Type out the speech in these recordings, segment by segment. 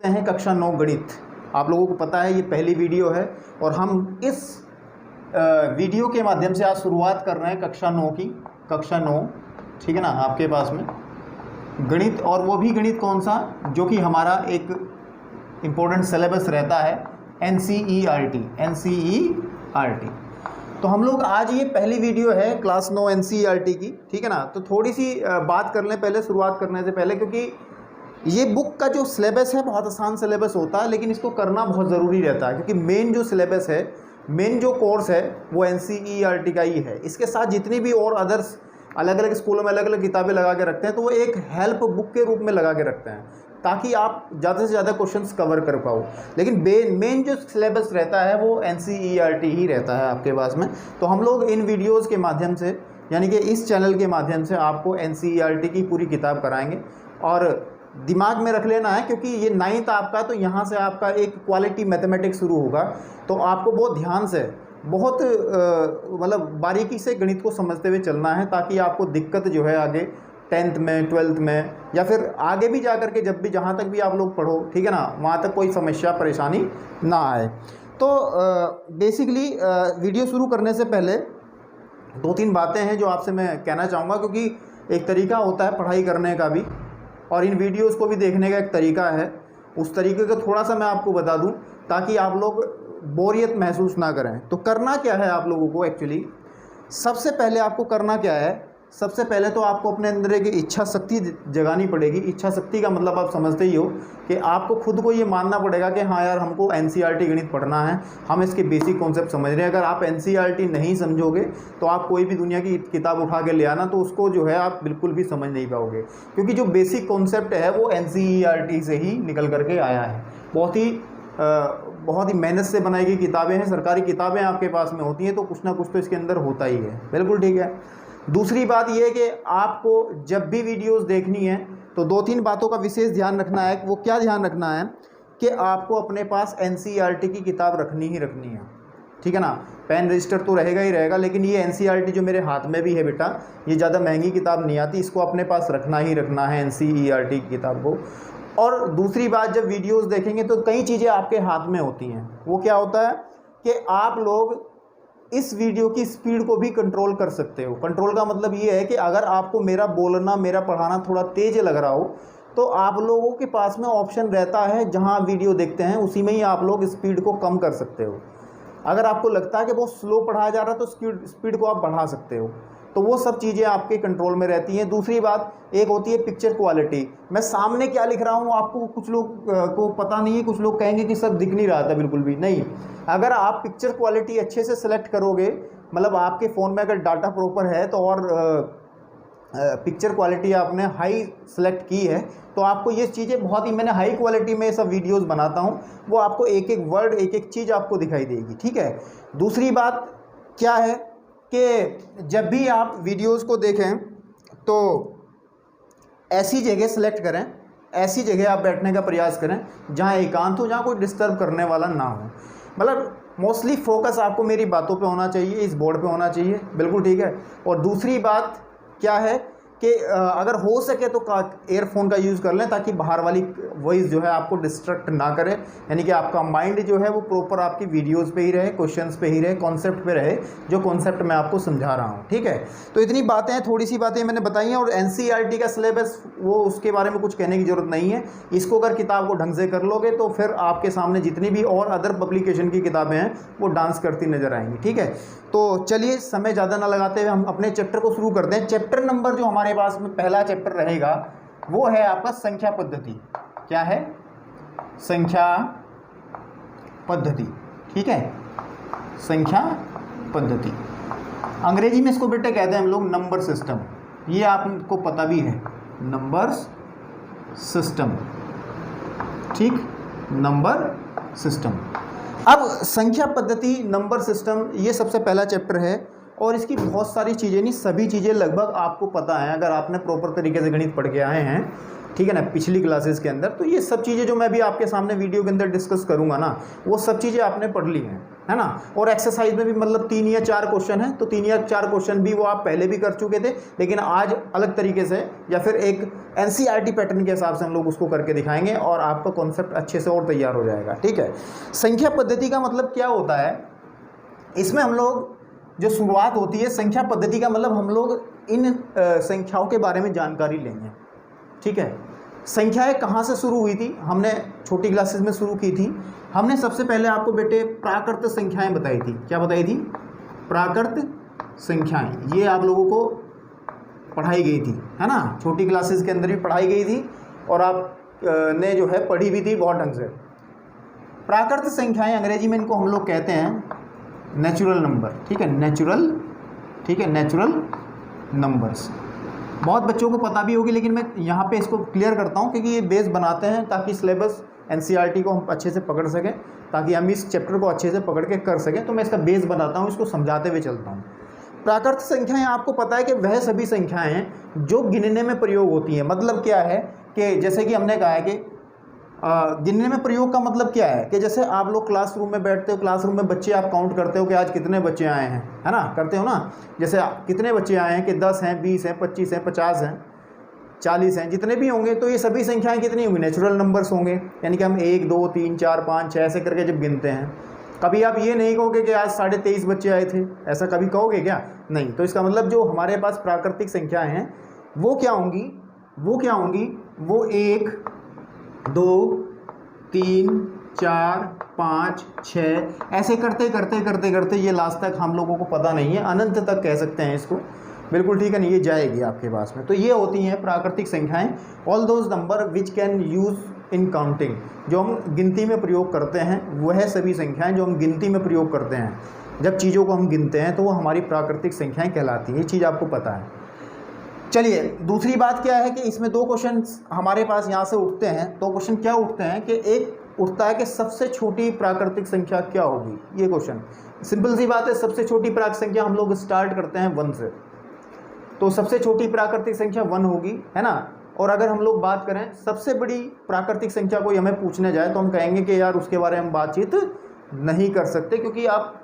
हैं कक्षा 9 गणित। आप लोगों को पता है ये पहली वीडियो है और हम इस वीडियो के माध्यम से आज शुरुआत कर रहे हैं कक्षा 9 की। कक्षा 9 ठीक है ना, आपके पास में गणित, और वो भी गणित कौन सा, जो कि हमारा एक इम्पोर्टेंट सिलेबस रहता है NCERT। तो हम लोग आज ये पहली वीडियो है क्लास 9 NCERT की, ठीक है ना। तो थोड़ी सी बात कर लें पहले, शुरुआत करने से पहले, क्योंकि ये बुक का जो सिलेबस है बहुत आसान सिलेबस होता है, लेकिन इसको करना बहुत ज़रूरी रहता है, क्योंकि मेन जो सिलेबस है, मेन जो कोर्स है वो NCERT का ही है। इसके साथ जितनी भी और अदर्स अलग अलग स्कूलों में अलग अलग किताबें लगा के रखते हैं, तो वो एक हेल्प बुक के रूप में लगा के रखते हैं ताकि आप ज़्यादा से ज़्यादा क्वेश्चंस कवर कर पाओ। लेकिन मेन जो सिलेबस रहता है वो NCERT ही रहता है आपके पास में। तो हम लोग इन वीडियोज़ के माध्यम से, यानी कि इस चैनल के माध्यम से आपको NCERT की पूरी किताब कराएंगे। और दिमाग में रख लेना है, क्योंकि ये 9th आपका, तो यहाँ से आपका एक क्वालिटी मैथमेटिक्स शुरू होगा, तो आपको बहुत ध्यान से, बहुत मतलब बारीकी से गणित को समझते हुए चलना है, ताकि आपको दिक्कत जो है आगे 10th में 12th में या फिर आगे भी जा कर के जब भी जहाँ तक भी आप लोग पढ़ो, ठीक है ना, वहाँ तक कोई समस्या परेशानी ना आए। तो बेसिकली वीडियो शुरू करने से पहले 2-3 बातें हैं जो आपसे मैं कहना चाहूँगा, क्योंकि एक तरीका होता है पढ़ाई करने का भी, और इन वीडियोस को भी देखने का एक तरीका है। उस तरीके का थोड़ा सा मैं आपको बता दूं ताकि आप लोग बोरियत महसूस ना करें। तो करना क्या है आप लोगों को, एक्चुअली सबसे पहले आपको करना क्या है, सबसे पहले तो आपको अपने अंदर एक इच्छा शक्ति जगानी पड़ेगी। इच्छा शक्ति का मतलब आप समझते ही हो कि आपको खुद को ये मानना पड़ेगा कि हाँ यार, हमको NCERT गणित पढ़ना है, हम इसके बेसिक कॉन्सेप्ट समझ रहे हैं। अगर आप NCERT नहीं समझोगे तो आप कोई भी दुनिया की किताब उठा के ले आना, तो उसको जो है आप बिल्कुल भी समझ नहीं पाओगे, क्योंकि जो बेसिक कॉन्सेप्ट है वो NCERT से ही निकल करके आया है। बहुत ही मेहनत से बनाई गई किताबें हैं, सरकारी किताबें आपके पास में होती हैं, तो कुछ ना कुछ तो इसके अंदर होता ही है। बिल्कुल ठीक है। दूसरी बात यह है कि आपको जब भी वीडियोस देखनी है तो 2-3 बातों का विशेष ध्यान रखना है। वो क्या ध्यान रखना है कि आपको अपने पास NCERT की किताब रखनी ही रखनी है, ठीक है ना। पेन रजिस्टर तो रहेगा ही रहेगा, लेकिन ये NCERT जो मेरे हाथ में भी है बेटा, ये ज़्यादा महंगी किताब नहीं आती, इसको अपने पास रखना ही रखना है NCERT की किताब को। और दूसरी बात, जब वीडियोस देखेंगे तो कई चीज़ें आपके हाथ में होती हैं। वो क्या होता है कि आप लोग इस वीडियो की स्पीड को भी कंट्रोल कर सकते हो। कंट्रोल का मतलब ये है कि अगर आपको मेरा बोलना, मेरा पढ़ाना थोड़ा तेज़ लग रहा हो, तो आप लोगों के पास में ऑप्शन रहता है, जहां वीडियो देखते हैं उसी में ही आप लोग स्पीड को कम कर सकते हो। अगर आपको लगता है कि बहुत स्लो पढ़ाया जा रहा है तो स्पीड को आप बढ़ा सकते हो। तो वो सब चीज़ें आपके कंट्रोल में रहती हैं। दूसरी बात एक होती है पिक्चर क्वालिटी। मैं सामने क्या लिख रहा हूँ आपको, कुछ लोग को पता नहीं है, कुछ लोग कहेंगे कि सर दिख नहीं रहा था, बिल्कुल भी नहीं। अगर आप पिक्चर क्वालिटी अच्छे से सेलेक्ट करोगे, मतलब आपके फ़ोन में अगर डाटा प्रॉपर है तो, और पिक्चर क्वालिटी आपने हाई सेलेक्ट की है, तो आपको ये चीज़ें बहुत ही, मैंने हाई क्वालिटी में सब वीडियोस बनाता हूँ, वो आपको एक एक वर्ड, एक एक चीज़ आपको दिखाई देगी, ठीक है। दूसरी बात क्या है कि जब भी आप वीडियोस को देखें तो ऐसी जगह सेलेक्ट करें, ऐसी जगह आप बैठने का प्रयास करें जहाँ एकांत हो, जहाँ कोई डिस्टर्ब करने वाला ना हो। मतलब मोस्टली फोकस आपको मेरी बातों पे होना चाहिए, इस बोर्ड पे होना चाहिए, बिल्कुल ठीक है। और दूसरी बात क्या है कि अगर हो सके तो एयरफोन का यूज़ कर लें, ताकि बाहर वाली वॉइस जो है आपको डिस्ट्रैक्ट ना करे, यानी कि आपका माइंड जो है वो प्रॉपर आपकी वीडियोस पे ही रहे, क्वेश्चंस पे ही रहे, कॉन्सेप्ट पे रहे, जो कॉन्सेप्ट मैं आपको समझा रहा हूँ, ठीक है। तो इतनी बातें हैं, थोड़ी सी बातें मैंने बताई हैं। और NCERT का सिलेबस, वो उसके बारे में कुछ कहने की ज़रूरत नहीं है। इसको अगर किताब को ढंग से कर लोगे तो फिर आपके सामने जितनी भी और अदर पब्लिकेशन की किताबें हैं वो डांस करती नज़र आएंगी, ठीक है। तो चलिए समय ज़्यादा ना लगाते हुए हम अपने चैप्टर को शुरू करते हैं। चैप्टर नंबर जो हमारे पास में पहला चैप्टर रहेगा वो है आपका संख्या पद्धति। क्या है? संख्या पद्धति, ठीक है, संख्या पद्धति। अंग्रेजी में इसको बेटे कहते हैं हम लोग नंबर सिस्टम। ये आपको पता भी है, नंबर सिस्टम, ठीक, नंबर सिस्टम। अब संख्या पद्धति, नंबर सिस्टम, ये सबसे पहला चैप्टर है, और इसकी बहुत सारी चीज़ें, नहीं सभी चीज़ें लगभग आपको पता है अगर आपने प्रॉपर तरीके से गणित पढ़ के आए हैं, ठीक है ना, पिछली क्लासेस के अंदर। तो ये सब चीज़ें जो मैं भी आपके सामने वीडियो के अंदर डिस्कस करूँगा ना, वो सब चीज़ें आपने पढ़ ली हैं, है ना। और एक्सरसाइज में भी मतलब 3 या 4 क्वेश्चन है, तो 3 या 4 क्वेश्चन भी वो आप पहले भी कर चुके थे, लेकिन आज अलग तरीके से या फिर एक एनसीईआरटी पैटर्न के हिसाब से हम लोग उसको करके दिखाएंगे और आपका कॉन्सेप्ट अच्छे से और तैयार हो जाएगा। ठीक है, संख्या पद्धति का मतलब क्या होता है, इसमें हम लोग जो शुरुआत होती है संख्या पद्धति का मतलब हम लोग इन संख्याओं के बारे में जानकारी लेंगे। ठीक है, संख्याएं कहाँ से शुरू हुई थी, हमने छोटी क्लासेस में शुरू की थी। हमने सबसे पहले आपको बेटे प्राकृत संख्याएं बताई थी। क्या बताई थी? प्राकृत संख्याएं। ये आप लोगों को पढ़ाई गई थी, है ना, छोटी क्लासेस के अंदर भी पढ़ाई गई थी और आप ने जो है पढ़ी भी थी बहुत ढंग से। प्राकृत संख्याएं अंग्रेजी में इनको हम लोग कहते हैं नेचुरल नंबर। ठीक है, नेचुरल, ठीक है, नेचुरल नंबर्स। बहुत बच्चों को पता भी होगी, लेकिन मैं यहाँ पे इसको क्लियर करता हूँ क्योंकि ये बेस बनाते हैं ताकि सिलेबस एनसीईआरटी को हम अच्छे से पकड़ सकें, ताकि हम इस चैप्टर को अच्छे से पकड़ के कर सकें। तो मैं इसका बेस बनाता हूँ, इसको समझाते हुए चलता हूँ। प्राकृत संख्याएं आपको पता है कि वह सभी संख्याएं हैं जो गिनने में प्रयोग होती हैं। मतलब क्या है कि जैसे कि हमने कहा है कि गिनने में प्रयोग का मतलब क्या है कि जैसे आप लोग क्लासरूम में बैठते हो, क्लासरूम में बच्चे आप काउंट करते हो कि आज कितने बच्चे आए हैं, है ना, करते हो ना। जैसे कितने बच्चे आए हैं कि 10 हैं, 20 हैं, 25 हैं, 50 हैं, 40 हैं, जितने भी होंगे तो ये सभी संख्याएं कितनी होंगी? नेचुरल नंबर्स होंगे। यानी कि हम 1 2 3 4 5 6 ऐसे करके जब गिनते हैं, कभी आप ये नहीं कहोगे कि आज 23.5 बच्चे आए थे, ऐसा कभी कहोगे क्या? नहीं। तो इसका मतलब जो हमारे पास प्राकृतिक संख्याएं हैं वो क्या होंगी? वो क्या होंगी? वो 1 2 3 4 5 6 ऐसे करते करते करते करते ये लास्ट तक हम लोगों को पता नहीं है, अनंत तक कह सकते हैं इसको। बिल्कुल ठीक है, नहीं, ये जाएगी आपके पास में। तो ये होती हैं प्राकृतिक संख्याएं। All those number which can use in counting, जो हम गिनती में प्रयोग करते हैं वह सभी संख्याएं जो हम गिनती में प्रयोग करते हैं। जब चीज़ों को हम गिनते हैं तो वो हमारी प्राकृतिक संख्याएं कहलाती हैं। ये चीज़ आपको पता है। चलिए, दूसरी बात क्या है कि इसमें 2 क्वेश्चन हमारे पास यहाँ से उठते हैं। 2 क्वेश्चन क्या उठते हैं कि एक उठता है कि सबसे छोटी प्राकृतिक संख्या क्या होगी। ये क्वेश्चन सिंपल सी बात है, सबसे छोटी प्राकृतिक संख्या हम लोग स्टार्ट करते हैं 1 से, तो सबसे छोटी प्राकृतिक संख्या 1 होगी, है ना। और अगर हम लोग बात करें सबसे बड़ी प्राकृतिक संख्या कोई हमें पूछने जाए तो हम कहेंगे कि यार उसके बारे में हम बातचीत नहीं कर सकते, क्योंकि आप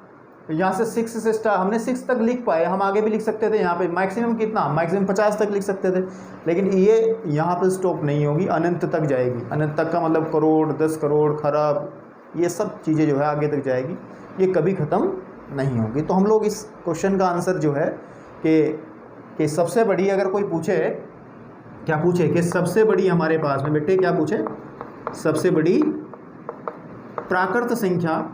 यहाँ से 6 से स्टार्ट, हमने 6 तक लिख पाए, हम आगे भी लिख सकते थे। यहाँ पे मैक्सिमम कितना? मैक्सिमम 50 तक लिख सकते थे, लेकिन ये यहाँ पर स्टॉप नहीं होगी, अनंत तक जाएगी। अनंत तक का मतलब करोड़, 10 करोड़, खरब, ये सब चीज़ें जो है आगे तक जाएगी, ये कभी ख़त्म नहीं होगी। तो हम लोग इस क्वेश्चन का आंसर जो है कि सबसे बड़ी, अगर कोई पूछे, क्या पूछे कि सबसे बड़ी हमारे पास में बेटे क्या पूछे, सबसे बड़ी प्राकृत संख्या,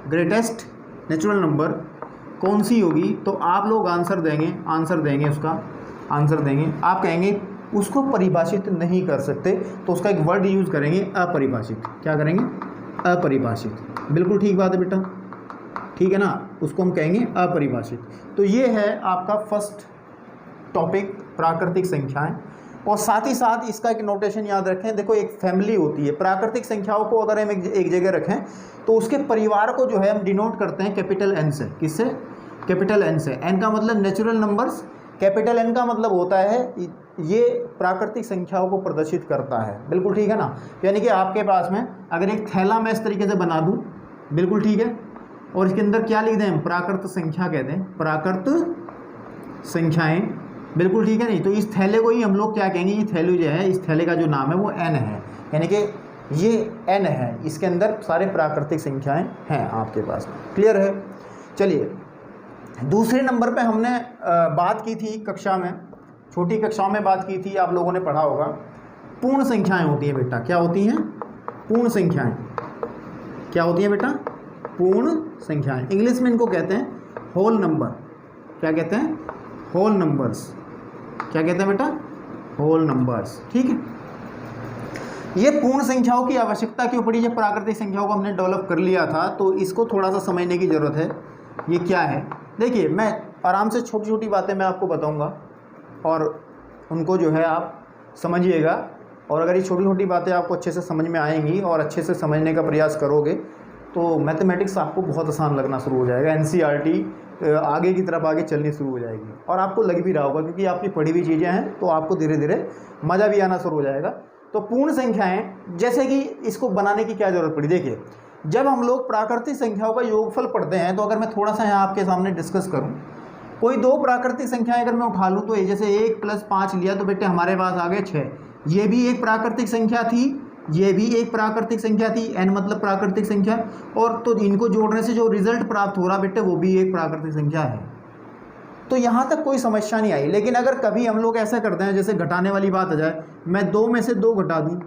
ग्रेटेस्ट नेचुरल नंबर कौन सी होगी, तो आप लोग आंसर देंगे उसका आंसर देंगे। आप कहेंगे उसको परिभाषित नहीं कर सकते, तो उसका एक वर्ड यूज़ करेंगे अपरिभाषित। क्या करेंगे? अपरिभाषित। बिल्कुल ठीक बात है बेटा, ठीक है ना, उसको हम कहेंगे अपरिभाषित। तो ये है आपका फर्स्ट टॉपिक, प्राकृतिक संख्याएं। और साथ ही साथ इसका एक नोटेशन याद रखें। देखो, एक फैमिली होती है, प्राकृतिक संख्याओं को अगर हम एक जगह रखें तो उसके परिवार को जो है हम डिनोट करते हैं कैपिटल एन से। किससे? कैपिटल एन से। एन का मतलब नेचुरल नंबर्स, कैपिटल एन का मतलब होता है ये प्राकृतिक संख्याओं को प्रदर्शित करता है। बिल्कुल ठीक है ना। यानी कि आपके पास में अगर एक थैला मैं इस तरीके से बना दूँ, बिल्कुल ठीक है, और इसके अंदर क्या लिख दें हम? प्राकृत संख्या कहते हैं, प्राकृत संख्याएं। बिल्कुल ठीक है नहीं। तो इस थैले को ही हम लोग क्या कहेंगे? ये थैले जो है, इस थैले का जो नाम है वो एन है, यानी कि ये एन है, इसके अंदर सारे प्राकृतिक संख्याएं हैं आपके पास। क्लियर है? चलिए, दूसरे नंबर पे हमने बात की थी कक्षा में, छोटी कक्षाओं में बात की थी, आप लोगों ने पढ़ा होगा। पूर्ण संख्याएं होती हैं बेटा। क्या होती हैं? पूर्ण संख्याएं। क्या होती हैं बेटा? पूर्ण संख्याएं। इंग्लिश में इनको कहते हैं होल नंबर। क्या कहते हैं? Whole numbers. क्या कहते हैं बेटा? Whole numbers. ठीक है। ये पूर्ण संख्याओं की आवश्यकता क्यों पड़ी? जब प्राकृतिक संख्याओं को हमने डेवलप कर लिया था तो इसको थोड़ा सा समझने की ज़रूरत है। ये क्या है? देखिए, मैं आराम से छोटी छोटी बातें मैं आपको बताऊंगा और उनको जो है आप समझिएगा, और अगर ये छोटी छोटी बातें आपको अच्छे से समझ में आएंगी और अच्छे से समझने का प्रयास करोगे तो मैथमेटिक्स आपको बहुत आसान लगना शुरू हो जाएगा। एनसीईआरटी आगे की तरफ आगे चलनी शुरू हो जाएगी और आपको लग भी रहा होगा, क्योंकि आपकी पढ़ी हुई चीज़ें हैं, तो आपको धीरे धीरे मज़ा भी आना शुरू हो जाएगा। तो पूर्ण संख्याएं, जैसे कि इसको बनाने की क्या ज़रूरत पड़ी? देखिए, जब हम लोग प्राकृतिक संख्याओं का योगफल पढ़ते हैं, तो अगर मैं थोड़ा सा यहाँ आपके सामने डिस्कस करूँ, कोई दो प्राकृतिक संख्याएं अगर मैं उठा लूँ, तो जैसे 1 + 5 लिया तो बेटे हमारे पास आ गए 6। ये भी एक प्राकृतिक संख्या थी, ये भी एक प्राकृतिक संख्या थी, n मतलब प्राकृतिक संख्या, और तो इनको जोड़ने से जो रिजल्ट प्राप्त हो रहा बेटे वो भी एक प्राकृतिक संख्या है। तो यहाँ तक कोई समस्या नहीं आई। लेकिन अगर कभी हम लोग ऐसा करते हैं, जैसे घटाने वाली बात आ जाए, मैं 2 में से 2 घटा दूँ,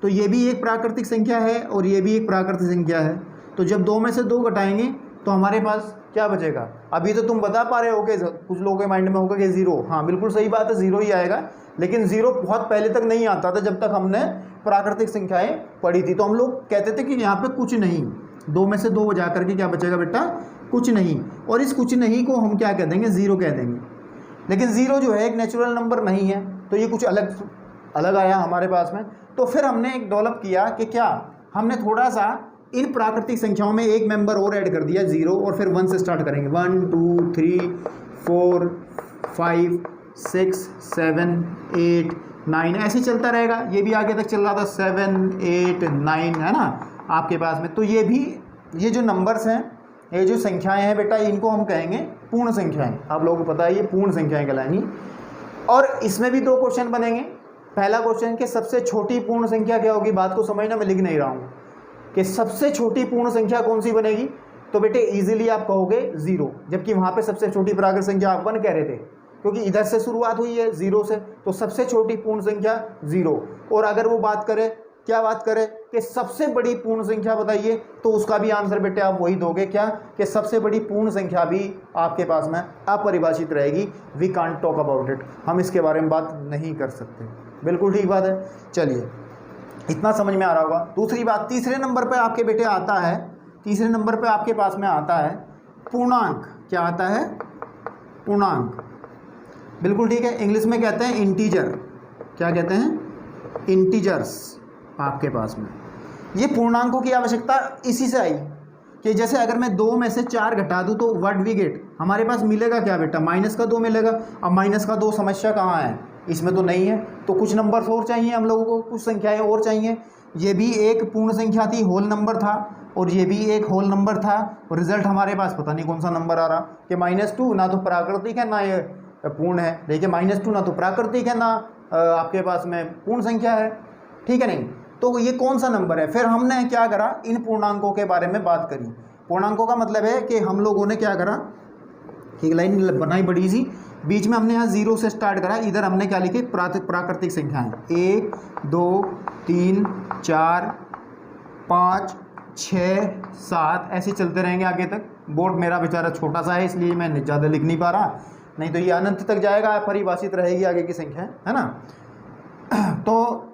तो ये भी एक प्राकृतिक संख्या है और ये भी एक प्राकृतिक संख्या है। तो जब 2 में से 2 घटाएंगे तो हमारे पास क्या बचेगा? अभी तो तुम बता पा रहे हो कि कुछ लोगों के माइंड में होगा कि 0, हाँ बिल्कुल सही बात है, 0 ही आएगा। लेकिन 0 बहुत पहले तक नहीं आता था, जब तक हमने प्राकृतिक संख्याएं पढ़ी थी। तो हम लोग कहते थे कि यहाँ पे कुछ नहीं, 2 में से 2 बजा करके क्या बचेगा बेटा? कुछ नहीं। और इस कुछ नहीं को हम क्या कह देंगे? 0 कह देंगे। लेकिन 0 जो है एक नेचुरल नंबर नहीं है, तो ये कुछ अलग आया हमारे पास में। तो फिर हमने एक डेवलप किया कि क्या, हमने थोड़ा सा इन प्राकृतिक संख्याओं में एक मेंबर और ऐड कर दिया 0, और फिर 1 से स्टार्ट करेंगे। 1 2 3 4 5 6 7 8 9 ऐसे चलता रहेगा। ये भी आगे तक चल रहा था 7 8 9, है ना आपके पास में। तो ये जो नंबर्स हैं, ये जो संख्याएं हैं बेटा, इनको हम कहेंगे पूर्ण संख्याएं। आप लोगों को पता है ये पूर्ण संख्याएं कहलाएंगी। और इसमें भी 2 क्वेश्चन बनेंगे। पहला क्वेश्चन कि सबसे छोटी पूर्ण संख्या क्या होगी? बात को समझना, मैं लिख नहीं रहा हूँ कि सबसे छोटी पूर्ण संख्या कौन सी बनेगी। तो बेटे इजीली आप कहोगे 0, जबकि वहाँ पे सबसे छोटी प्राकृतिक संख्या आप 1 कह रहे थे, क्योंकि इधर से शुरुआत हुई है 0 से। तो सबसे छोटी पूर्ण संख्या 0। और अगर वो बात करें, क्या बात करें कि सबसे बड़ी पूर्ण संख्या बताइए, तो उसका भी आंसर बेटे आप वही दोगे, क्या कि सबसे बड़ी पूर्ण संख्या भी आपके पास में अपरिभाषित रहेगी। We can't talk about it, हम इसके बारे में बात नहीं कर सकते। बिल्कुल ठीक बात है। चलिए, इतना समझ में आ रहा होगा। दूसरी बात, तीसरे नंबर पे आपके बेटे आता है, तीसरे नंबर पे आपके पास में आता है पूर्णांक। क्या आता है? पूर्णांक। बिल्कुल ठीक है। इंग्लिश में कहते हैं इंटीजर। क्या कहते हैं? इंटीजर्स। आपके पास में ये पूर्णांकों की आवश्यकता इसी से आई कि जैसे अगर मैं 2 में से 4 घटा दूं, तो व्हाट वी गेट, हमारे पास मिलेगा क्या बेटा? -2 मिलेगा। अब -2 समस्या कहाँ है? इसमें तो नहीं है। तो कुछ नंबर्स और चाहिए हम लोगों को, कुछ संख्याएं और चाहिए। ये भी एक पूर्ण संख्या थी, होल नंबर था, और ये भी एक होल नंबर था। और रिजल्ट हमारे पास पता नहीं कौन सा नंबर आ रहा कि -2 ना तो प्राकृतिक है ना ये पूर्ण है। देखिए -2 ना तो प्राकृतिक है ना आपके पास में पूर्ण संख्या है, ठीक है नहीं? तो ये कौन सा नंबर है? फिर हमने क्या करा, इन पूर्णांकों के बारे में बात करी। पूर्णांकों का मतलब है कि हम लोगों ने क्या करा, एक लाइन बनाई बड़ी सी, बीच में हमने यहाँ 0 से स्टार्ट करा। इधर हमने क्या लिखे? प्राकृतिक संख्याएं 1 2 3 4 5 6 7 ऐसे चलते रहेंगे आगे तक। बोर्ड मेरा बेचारा छोटा सा है, इसलिए मैं ज़्यादा लिख नहीं पा रहा, नहीं तो ये अनंत तक जाएगा, परिभाषित रहेगी आगे की संख्या, है ना। तो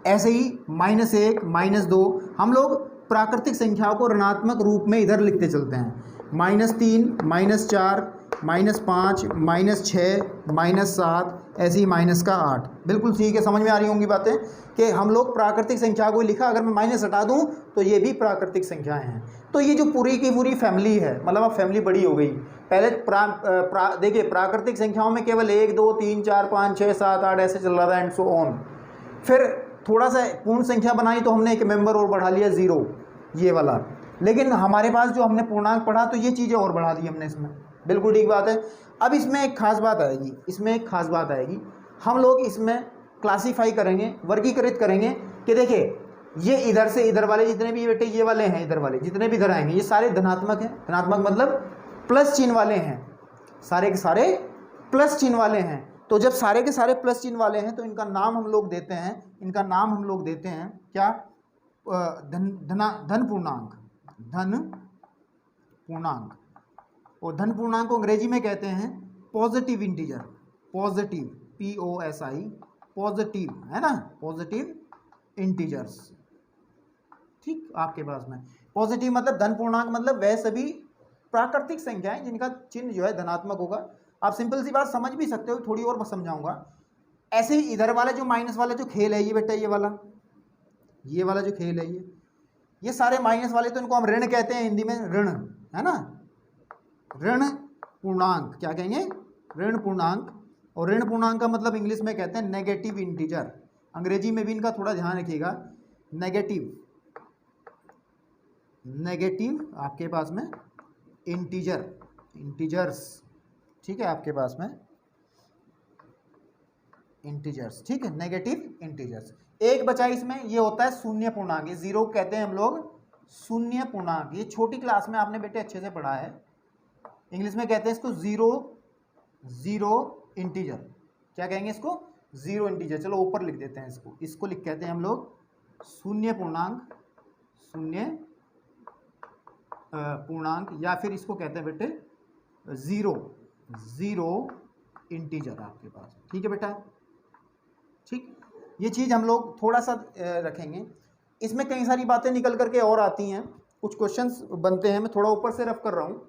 ऐसे ही -1 -2 हम लोग प्राकृतिक संख्याओं को ऋणात्मक रूप में इधर लिखते चलते हैं। -3 -4 -5 -6 -7 ऐसे ही -8। बिल्कुल ठीक है, समझ में आ रही होंगी बातें कि हम लोग प्राकृतिक संख्या को लिखा, अगर मैं माइनस हटा दूं तो ये भी प्राकृतिक संख्याएं हैं। तो ये जो पूरी की पूरी फैमिली है, मतलब अब फैमिली बड़ी हो गई। पहले देखिए प्राकृतिक संख्याओं में केवल 1 2 3 4 5 6 7 8 ऐसे चल रहा था एंड सो ऑन। फिर थोड़ा सा पूर्ण संख्या बनाई तो हमने एक मेंबर और बढ़ा लिया 0, ये वाला। लेकिन हमारे पास जो हमने पूर्णांक पढ़ा तो ये चीज़ें और बढ़ा दी हमने इसमें। बिल्कुल ठीक बात है। अब इसमें एक खास बात आएगी, इसमें एक खास बात आएगी। हम लोग इसमें क्लासीफाई करेंगे, वर्गीकृत करेंगे कि देखिए ये इधर से इधर वाले जितने भी बेटे ये वाले हैं, इधर वाले जितने भी इधर आएंगे ये सारे धनात्मक हैं। धनात्मक मतलब प्लस चिन्ह वाले हैं, सारे के सारे प्लस चिन्ह वाले हैं। तो जब सारे के सारे प्लस चिन्ह वाले हैं तो इनका नाम हम लोग देते हैं, इनका नाम हम लोग देते हैं क्या? धन पूर्णांक। धन पूर्णांक। और धन पूर्णांक को अंग्रेजी में कहते हैं positive integer. Positive, POSI, positive, है ना, पॉजिटिव इंटीजर्स। ठीक, आपके पास में पॉजिटिव मतलब धन पूर्णांक मतलब वह सभी प्राकृतिक संख्याएं जिनका चिन्ह जो है धनात्मक होगा। आप सिंपल सी बात समझ भी सकते हो, थोड़ी और समझाऊंगा। ऐसे ही इधर वाला जो माइनस वाला जो खेल है ये बेटा, ये वाला जो खेल है ये सारे माइनस वाले, तो इनको हम ऋण कहते हैं हिंदी में, ऋण, है ना। ऋण पूर्णांक क्या कहेंगे? ऋण पूर्णांक। और ऋण पूर्णांक का मतलब इंग्लिश में कहते हैं नेगेटिव इंटीजर। अंग्रेजी में भी इनका थोड़ा ध्यान रखिएगा, नेगेटिव नेगेटिव आपके पास में इंटीजर्स, ठीक है, आपके पास में इंटीजर्स, ठीक है, नेगेटिव इंटीजर्स। एक बचा इसमें, ये होता है शून्य पूर्णांक, जीरो कहते हैं हम लोग शून्य पूर्णांक। ये छोटी क्लास में आपने बेटे अच्छे से पढ़ा है, इंग्लिश में कहते हैं इसको जीरो इंटीजर। क्या कहेंगे इसको? Zero integer. चलो ऊपर लिख देते हैं इसको लिख कहते हैं हम लोग शून्य पूर्णांक, या फिर इसको कहते हैं बेटे जीरो इंटीजर आपके पास, ठीक है बेटा, ठीक। ये चीज़ हम लोग थोड़ा सा रखेंगे। इसमें कई सारी बातें निकल करके और आती हैं, कुछ क्वेश्चंस बनते हैं। मैं थोड़ा ऊपर से रफ कर रहा हूँ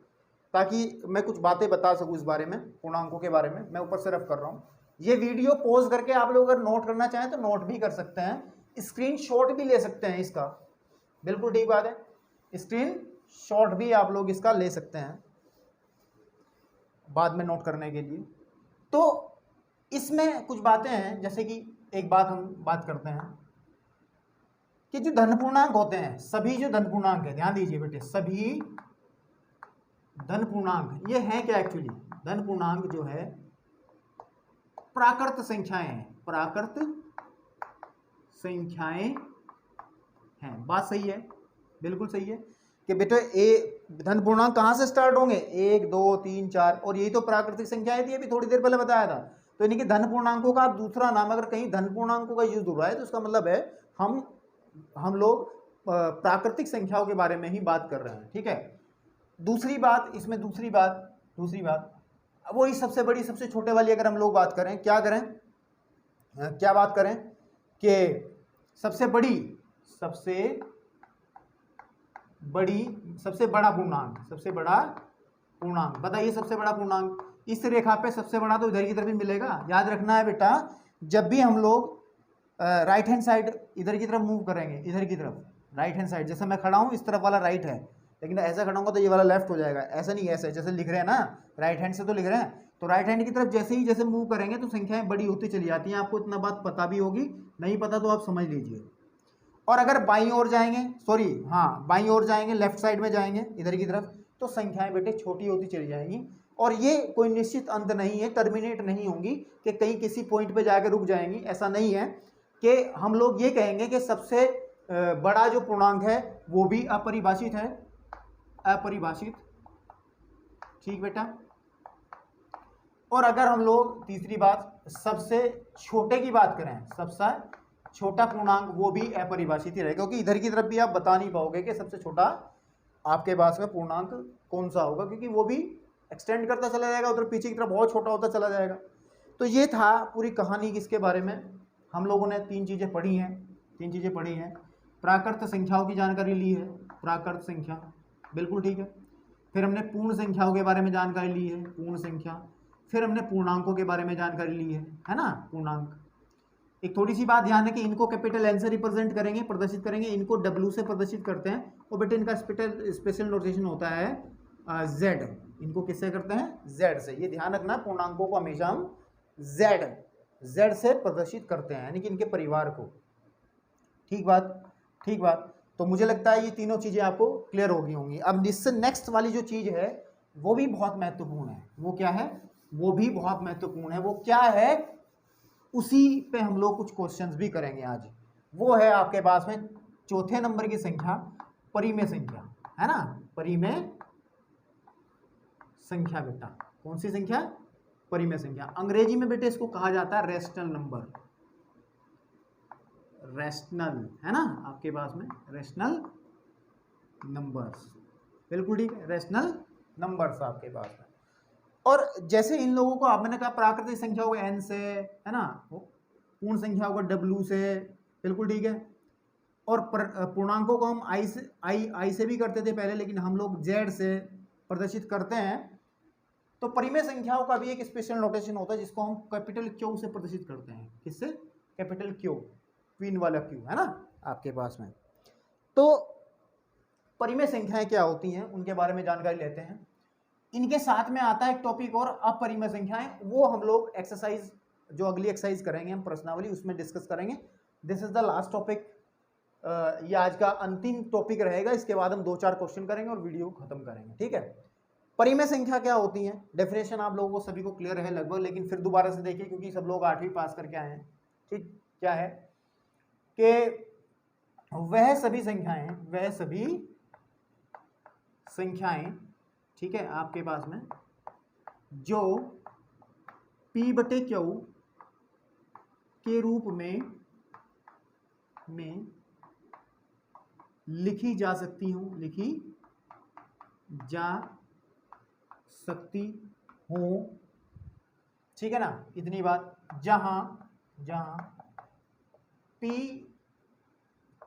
ताकि मैं कुछ बातें बता सकूँ इस बारे में, पूर्णांकों के बारे में। मैं ऊपर से रफ कर रहा हूँ। ये वीडियो पॉज करके आप लोग अगर नोट करना चाहें तो नोट भी कर सकते हैं, स्क्रीनशॉट भी ले सकते हैं इसका, बिल्कुल ठीक बात है, स्क्रीनशॉट भी आप लोग इसका ले सकते हैं बाद में नोट करने के लिए। तो इसमें कुछ बातें हैं, जैसे कि एक बात हम बात करते हैं कि जो धन पूर्णांक होते हैं, सभी जो धन पूर्णांक है, ध्यान दीजिए बेटे, सभी धन पूर्णांक ये हैं क्या? एक्चुअली धन पूर्णांक जो है प्राकृत संख्याएं हैं, प्राकृत संख्याएं हैं। बात सही है, बिल्कुल सही है कि बेटे ए धन पूर्णांक कहाँ से स्टार्ट होंगे? 1 2 3 4, और यही तो प्राकृतिक संख्याएं थी, अभी थोड़ी देर पहले बताया था। तो यानी कि धन पूर्णांकों का आप दूसरा नाम, अगर कहीं धन पूर्णांकों का यूज हो रहा है तो उसका मतलब है हम लोग प्राकृतिक संख्याओं के बारे में ही बात कर रहे हैं, ठीक है। दूसरी बात इसमें, दूसरी बात वही सबसे बड़ी सबसे छोटे वाली अगर हम लोग बात करें, क्या बात करें कि सबसे बड़ा पूर्णांक बताइए। सबसे बड़ा पूर्णांक इस रेखा पे सबसे बड़ा तो इधर की तरफ ही मिलेगा। याद रखना है बेटा, जब भी हम लोग राइट हैंड साइड इधर की तरफ मूव करेंगे, इधर की तरफ राइट हैंड साइड, जैसे मैं खड़ा हूँ इस तरफ वाला राइट है, लेकिन ऐसा खड़ा हूँगा तो ये वाला लेफ्ट हो जाएगा। ऐसा नहीं, ऐसे जैसे लिख रहे हैं ना, राइट हैंड से तो लिख रहे हैं, तो राइट हैंड की तरफ जैसे मूव करेंगे तो संख्याएं बड़ी होती चली जाती हैं। आपको इतना बात पता भी होगी, नहीं पता तो आप समझ लीजिए। और अगर बाईं ओर जाएंगे, लेफ्ट साइड में जाएंगे इधर की तरफ, तो संख्याएं बेटे छोटी होती चली जाएंगी। और ये कोई निश्चित अंत नहीं है, टर्मिनेट नहीं होंगी कि कहीं किसी पॉइंट पे जाकर रुक जाएंगी। ऐसा नहीं है कि हम लोग ये कहेंगे कि सबसे बड़ा जो पूर्णांक है वो भी अपरिभाषित है, अपरिभाषित, ठीक बेटा। और अगर हम लोग तीसरी बात सबसे छोटे की बात करें, सबसे छोटा पूर्णांक वो भी अपरिभाषित ही रहेगा, क्योंकि इधर की तरफ भी आप बता नहीं पाओगे कि सबसे छोटा आपके पास में पूर्णांक कौन सा होगा, क्योंकि वो भी एक्सटेंड करता चला जाएगा, उधर पीछे की तरफ बहुत छोटा होता चला जाएगा। तो ये था पूरी कहानी किसके बारे में। हम लोगों ने तीन चीज़ें पढ़ी हैं। प्राकृत संख्याओं की जानकारी ली है, प्राकृत संख्या, बिल्कुल ठीक है। फिर हमने पूर्ण संख्याओं के बारे में जानकारी ली है, पूर्ण संख्या। फिर हमने पूर्णांकों के बारे में जानकारी ली है ना, पूर्णांक। एक थोड़ी सी बात ध्यान है कि इनको कैपिटल एन से रिप्रेजेंट करेंगे, प्रदर्शित करेंगे, इनको डब्ल्यू से प्रदर्शित करते हैं, और बेटे इनका स्पेशल नोटेशन होता है जेड। इनको किससे करते हैं? जेड से। ये ध्यान रखना, पूर्णांकों को हमेशा हम जेड से प्रदर्शित करते हैं, यानी कि इनके परिवार को। ठीक बात। तो मुझे लगता है ये तीनों चीज़ें आपको क्लियर हो गई होंगी। अब इससे नेक्स्ट वाली जो चीज़ है वो भी बहुत महत्वपूर्ण है। वो क्या है? वो भी बहुत महत्वपूर्ण है। वो क्या है? उसी पे हम लोग कुछ क्वेश्चंस भी करेंगे आज। वो है आपके पास में चौथे नंबर की संख्या, परिमेय संख्या, है ना, परिमेय संख्या। बेटा कौन सी संख्या? परिमेय संख्या। अंग्रेजी में बेटे इसको कहा जाता है रेशनल नंबर, रेशनल, है ना, आपके पास में रेशनल नंबर्स, बिल्कुल ठीक है, रेशनल नंबर्स आपके पास में। और जैसे इन लोगों को आपने कहा प्राकृतिक संख्या होगा एन से, है ना, पूर्ण संख्या होगा डब्ल्यू से, बिल्कुल ठीक है। और पूर्णांकों को हम आई से भी करते थे पहले, लेकिन हम लोग जेड से प्रदर्शित करते हैं। तो परिमेय संख्याओं का भी एक स्पेशल नोटेशन होता है जिसको हम कैपिटल क्यू से प्रदर्शित करते हैं। किससे? कैपिटल क्यू, क्वीन वाला क्यू, है ना, आपके पास में। तो परिमेय संख्याएं क्या होती हैं उनके बारे में जानकारी लेते हैं। इनके साथ में आता है एक टॉपिक और, अपरिमेय संख्याएं। वो हम लोग एक्सरसाइज, जो अगली एक्सरसाइज करेंगे हम प्रश्नावली, उसमें डिस्कस करेंगे। This is the last topic ये आज का अंतिम टॉपिक रहेगा। इसके बाद हम 2-4 क्वेश्चन करेंगे और वीडियो खत्म करेंगे, ठीक है। परिमेय संख्या क्या होती है, डेफिनेशन आप लोगों को सभी को क्लियर है लगभग, लेकिन फिर दोबारा से देखिए क्योंकि सब लोग 8वीं पास करके आए हैं, ठीक। क्या है कि वह सभी संख्याएं, ठीक है, आपके पास में जो P/Q के रूप में लिखी जा सकती हूं, ठीक है ना, इतनी बात। जहां P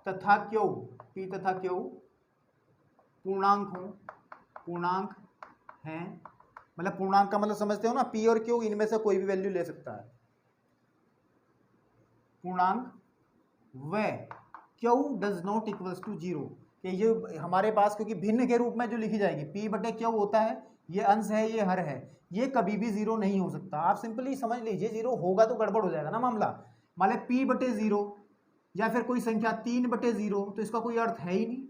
तथा Q पूर्णांक हैं, मतलब पूर्णांक का मतलब समझते हो ना, P और Q इनमें से कोई भी वैल्यू ले सकता है, पूर्णांक। व Q does not equals to 0, कि ये हमारे पास क्योंकि भिन्न के रूप में जो लिखी जाएगी P/Q होता है, ये अंश है, ये हर है, ये कभी भी 0 नहीं हो सकता। आप सिंपली समझ लीजिए, 0 होगा तो गड़बड़ हो जाएगा ना मामला। मान लो P/0 या फिर कोई संख्या 3/0, तो इसका कोई अर्थ है ही नहीं।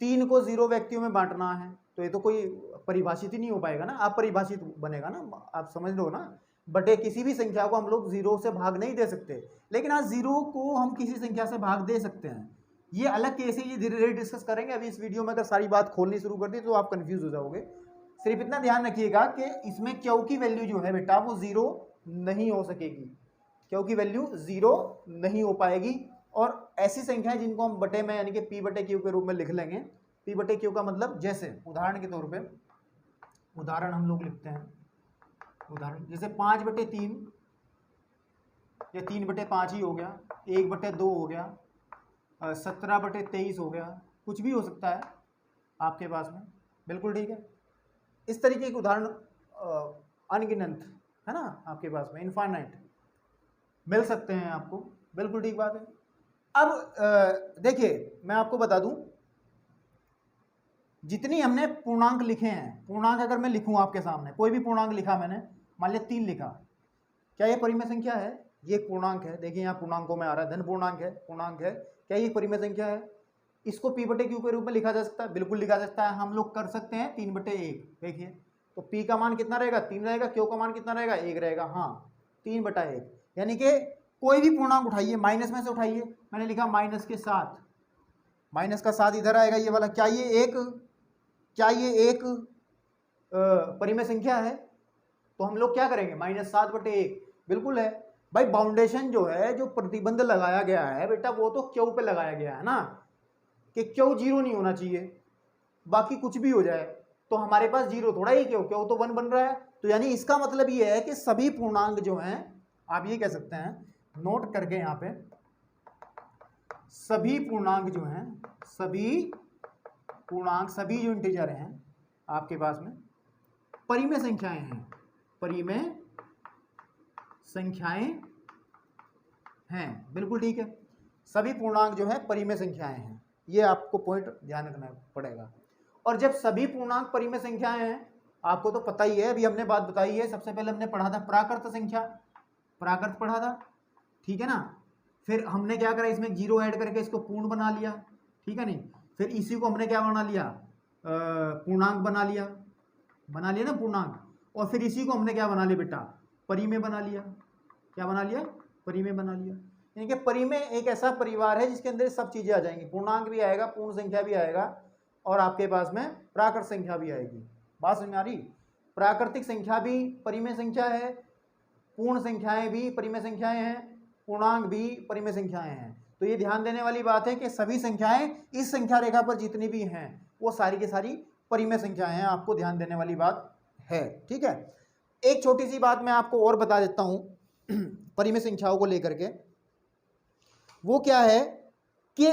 3 को 0 व्यक्तियों में बांटना है तो ये तो कोई परिभाषित ही नहीं हो पाएगा ना, अपरिभाषित बनेगा ना, आप समझ लो ना। बटे किसी भी संख्या को हम लोग 0 से भाग नहीं दे सकते, लेकिन आज 0 को हम किसी संख्या से भाग दे सकते हैं। ये अलग केस है, ये धीरे धीरे डिस्कस करेंगे। अभी इस वीडियो में अगर सारी बात खोलनी शुरू कर दी तो आप कंफ्यूज हो जाओगे। सिर्फ इतना ध्यान रखिएगा कि इसमें Q की वैल्यू जो है बेटा वो 0 नहीं हो सकेगी, Q की वैल्यू 0 नहीं हो पाएगी। और ऐसी संख्याएं जिनको हम बटे में यानी कि P/Q के रूप में लिख लेंगे। P/Q का मतलब, जैसे उदाहरण के तौर पे उदाहरण हम लोग लिखते हैं, उदाहरण जैसे 5/3 या 3/5 ही हो गया, 1/2 हो गया, 17/23 हो गया, कुछ भी हो सकता है आपके पास में, बिल्कुल ठीक है। इस तरीके के उदाहरण अनगिनत है ना आपके पास में, इनफाइनाइट मिल सकते हैं आपको, बिल्कुल ठीक बात है। अब देखिए मैं आपको बता दूं, जितनी हमने पूर्णांक लिखे हैं, पूर्णांक अगर मैं लिखूं आपके सामने, कोई भी पूर्णांक लिखा मैंने, मान लिया 3 लिखा, क्या ये परिमेय संख्या है? ये एक पूर्णांक है, देखिए यहाँ पूर्णांकों में आ रहा है, धन पूर्णांक है, क्या ये परिमेय संख्या है? इसको P/Q के रूप में लिखा जा सकता है, बिल्कुल लिखा जा सकता है। हम लोग कर सकते हैं 3/1, देखिए तो P का मान कितना रहेगा? 3 रहेगा, Q का मान कितना रहेगा? 1 रहेगा, हाँ 3/1। यानी कि कोई भी पूर्णांक उठाइए, माइनस में से उठाइए, मैंने लिखा माइनस के 7, माइनस का 7 इधर आएगा, ये वाला, क्या ये एक परिमेय संख्या है? तो हम लोग क्या करेंगे, -7/1, बिल्कुल है भाई। बाउंडेशन जो है, जो प्रतिबंध लगाया गया है बेटा, वो तो Q पे लगाया गया है ना, कि Q 0 नहीं होना चाहिए, बाकी कुछ भी हो जाए तो हमारे पास 0 थोड़ा ही, Q तो 1 बन रहा है। तो यानी इसका मतलब ये है कि सभी पूर्णांक जो हैं, आप ये कह सकते हैं, नोट करके यहाँ पे, सभी पूर्णांक जो हैं, सभी जो इंटीजर हैं आपके पास में परिमेय संख्याएं हैं, परिमेय संख्याएं हैं, बिल्कुल ठीक है। सभी पूर्णांक जो है परिमेय संख्याएं हैं, ये आपको पॉइंट ध्यान रखना पड़ेगा। और जब सभी पूर्णांक परिमेय संख्याएं हैं, आपको तो पता ही है, अभी हमने बात बताई है, सबसे पहले हमने पढ़ा था प्राकृत संख्या, प्राकृत पढ़ा था, ठीक है ना। फिर हमने क्या करा, इसमें 0 ऐड करके इसको पूर्ण बना लिया, ठीक है नहीं। फिर इसी को हमने क्या बना लिया, पूर्णांक बना लिया ना पूर्णांक। और फिर इसी को हमने क्या बना लिया बेटा, परिमेय बना लिया। क्या बना लिया? परिमेय बना लिया। यानी कि परिमेय एक ऐसा परिवार है जिसके अंदर सब चीजें आ जाएंगी, पूर्णांक भी आएगा, पूर्ण संख्या भी आएगा, और आपके पास में प्राकृत संख्या भी आएगी। बात समझ में आ रही? प्राकृतिक संख्या भी परिमेय संख्या है, पूर्ण संख्याएं भी परिमेय संख्याएं हैं, पूर्णांक भी परिमेय संख्याएं हैं। तो ये ध्यान देने वाली बात है कि सभी संख्याएं इस संख्या रेखा पर जितनी भी हैं वो सारी की सारी परिमेय संख्याएं हैं, आपको ध्यान देने वाली बात है, ठीक है। एक छोटी सी बात मैं आपको और बता देता हूं परिमेय संख्याओं को लेकर के, वो क्या है कि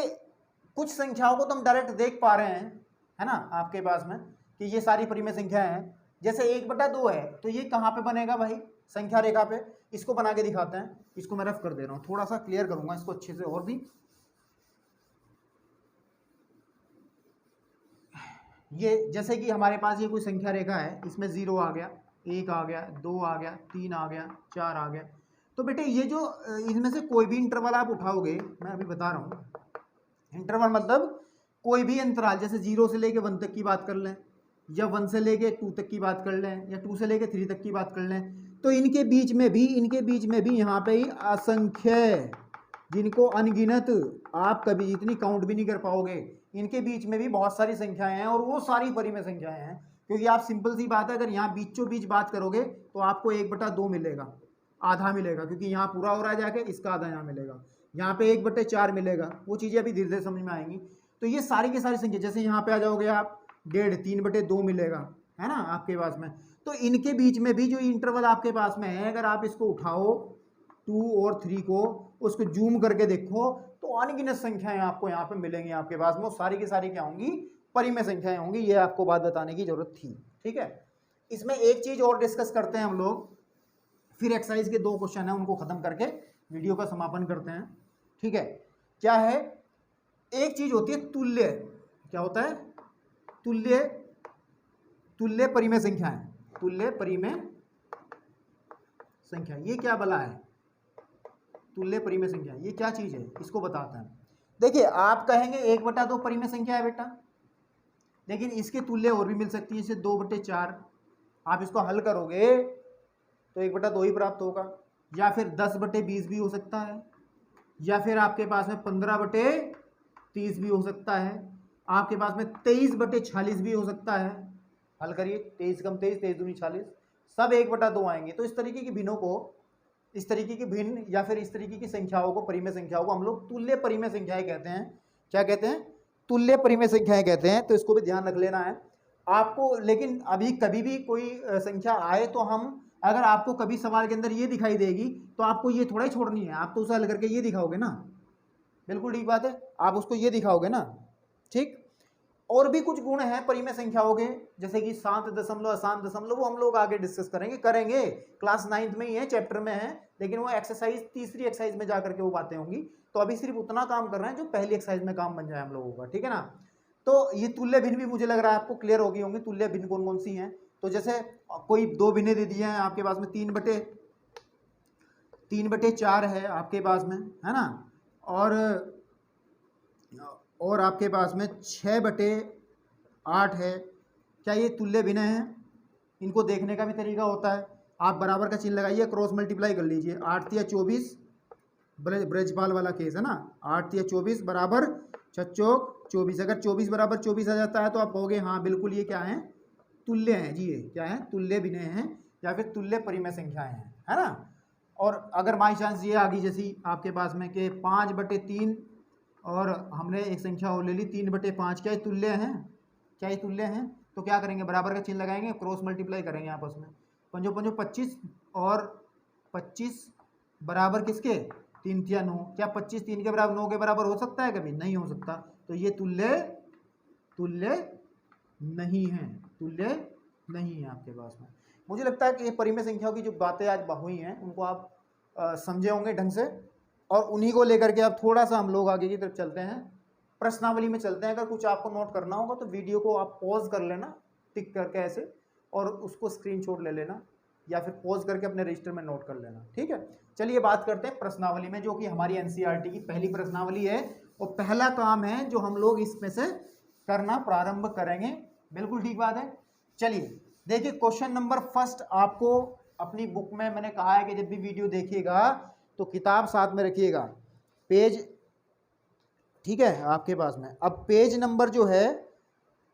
कुछ संख्याओं को तो हम डायरेक्ट देख पा रहे हैं, है ना, आपके पास में, कि ये सारी परिमेय संख्याएं हैं। जैसे 1/2 है, तो ये कहाँ पे बनेगा भाई, संख्या रेखा पे। इसको बना के दिखाते हैं, इसको मैं रफ कर दे रहा हूँ, थोड़ा सा क्लियर करूंगा इसको अच्छे से और भी। ये जैसे कि हमारे पास ये कोई संख्या रेखा है, इसमें 0 आ गया, 1 आ गया, 2 आ गया, 3 आ गया, 4 आ गया। तो बेटे ये जो इनमें से कोई भी इंटरवल आप उठाओगे, मैं अभी बता रहा हूँ, इंटरवल मतलब कोई भी अंतराल, जैसे 0 से लेके 1 तक की बात कर लें, या 1 से लेके 2 तक की बात कर लें, या 2 से लेके 3 तक की बात कर लें, तो इनके बीच में भी यहाँ पे ही असंख्य, जिनको अनगिनत आप कभी इतनी काउंट भी नहीं कर पाओगे, इनके बीच में भी बहुत सारी संख्याएं हैं, और वो सारी परिमेय संख्याएं हैं। क्योंकि आप सिंपल सी बात है, अगर यहाँ बीचों बीच बात करोगे तो आपको 1/2 मिलेगा, आधा मिलेगा, क्योंकि यहाँ पूरा हो रहा है जाके, इसका आधा यहाँ मिलेगा, यहाँ पे 1/4 मिलेगा। वो चीज़ें अभी धीरे धीरे समझ में आएंगी। तो ये सारी की सारी संख्या, जैसे यहाँ पे आ जाओगे आप 1.5, 3/2 मिलेगा, है ना आपके पास में। तो इनके बीच में भी जो इंटरवल आपके पास में है, अगर आप इसको उठाओ 2 और 3 को, उसको जूम करके देखो, तो अनगिनत संख्याएं आपको यहाँ पे मिलेंगी आपके पास में, सारी की सारी क्या होंगी, परिमेय संख्याएं होंगी। ये आपको बात बताने की जरूरत थी, ठीक है। इसमें एक चीज और डिस्कस करते हैं हम लोग, फिर एक्सरसाइज के 2 क्वेश्चन हैं, उनको खत्म करके वीडियो का समापन करते हैं, ठीक है। क्या है, एक चीज होती है तुल्य, क्या होता है, तुल्य परिमेय संख्याएं, तुल्य परिमेय संख्या। ये क्या बला है, तुल्य परिमेय संख्या, ये क्या चीज है, इसको बताते हैं। देखिए, आप कहेंगे 1/2 परिमेय संख्या है बेटा, लेकिन इसके तुल्य और भी मिल सकती है, जैसे 2/4। आप इसको हल करोगे तो 1/2 ही प्राप्त होगा, या फिर 10/20 भी हो सकता है, या फिर आपके पास में 15/30 भी हो सकता है, आपके पास में 23/46 भी हो सकता है। हल करिए, 23 कम 23, 23 दूनी 40, सब 1/2 आएंगे। तो इस तरीके की भिन्नों को, इस तरीके की भिन्न या फिर इस तरीके की संख्याओं को, परिमेय संख्याओं को हम लोग तुल्य परिमेय संख्याएं कहते हैं। क्या कहते हैं, तुल्य परिमेय संख्याएं कहते हैं। तो इसको भी ध्यान रख लेना है आपको। लेकिन अभी कभी भी कोई संख्या आए तो हम, अगर आपको कभी सवाल के अंदर ये दिखाई देगी तो आपको ये थोड़ा ही छोड़नी है, आप तो उसे हल करके ये दिखाओगे ना, बिल्कुल ठीक बात है, आप उसको ये दिखाओगे ना, ठीक। और भी कुछ गुण हैं परिमेय संख्याओं के, जैसे कि शांत दशमलव, अशांत दशमलव, वो हम लोग आगे डिस्कस करेंगे क्लास 9th में ही है, चैप्टर में है, लेकिन वो एक्सरसाइज, तीसरी एक्सरसाइज में जाकर के वो बातें होंगी। तो अभी सिर्फ उतना काम कर रहे हैं जो पहली एक्सरसाइज में काम बन जाए हम लोगों का, ठीक है ना। तो ये तुल्य भिन्न भी मुझे लग रहा है आपको क्लियर हो गई होंगी, तुल्य भिन्न कौन कौन सी हैं। तो जैसे कोई 2 भिन्नें दे दिए हैं आपके पास में, 3/4 है आपके पास में, है ना, और आपके पास में 6/8 है। क्या ये तुल्य भिन्न है? इनको देखने का भी तरीका होता है, आप बराबर का चिन्ह लगाइए, क्रॉस मल्टीप्लाई कर लीजिए। 8 या 24, ब्रजपाल वाला केस है ना, 8 या 24 बराबर 6 चौक 24। अगर 24 बराबर 24 आ जाता है तो आप कहोगे हाँ बिल्कुल ये क्या है, तुल्य हैं जी, ये क्या है, तुल्य भिन्न हैं, या फिर तुल्य परिमेय संख्याएं हैं, है ना। और अगर बाई चांस ये आ गई जैसी आपके पास में कि 5/3, और हमने एक संख्या और ले ली 3/5, क्या ये तुल्य हैं, क्या ये तुल्य हैं? तो क्या करेंगे, बराबर का चिन्ह लगाएंगे, क्रॉस मल्टीप्लाई करेंगे आपस में, 5 5 25, और 25 बराबर किसके, 3 या 9। क्या 25 3 के बराबर 9 के बराबर हो सकता है? कभी नहीं हो सकता। तो ये तुल्य नहीं है, तुल्य नहीं है आपके पास में। मुझे लगता है कि ये परिमेय संख्याओं की जो बातें आज हुई हैं उनको आप समझे होंगे ढंग से, और उन्हीं को लेकर के अब थोड़ा सा हम लोग आगे की तरफ चलते हैं, प्रश्नावली में चलते हैं। अगर कुछ आपको नोट करना होगा तो वीडियो को आप पॉज कर लेना, टिक करके ऐसे, और उसको स्क्रीनशॉट ले लेना, या फिर पॉज करके अपने रजिस्टर में नोट कर लेना, ठीक है। चलिए बात करते हैं प्रश्नावली में, जो कि हमारी एनसीईआरटी की पहली प्रश्नावली है, और पहला काम है जो हम लोग इसमें से करना प्रारंभ करेंगे। बिल्कुल ठीक बात है। चलिए देखिए, क्वेश्चन नंबर फर्स्ट आपको अपनी बुक में, मैंने कहा है कि जब भी वीडियो देखिएगा तो किताब साथ में रखिएगा, पेज, ठीक है, आपके पास में। अब पेज नंबर जो है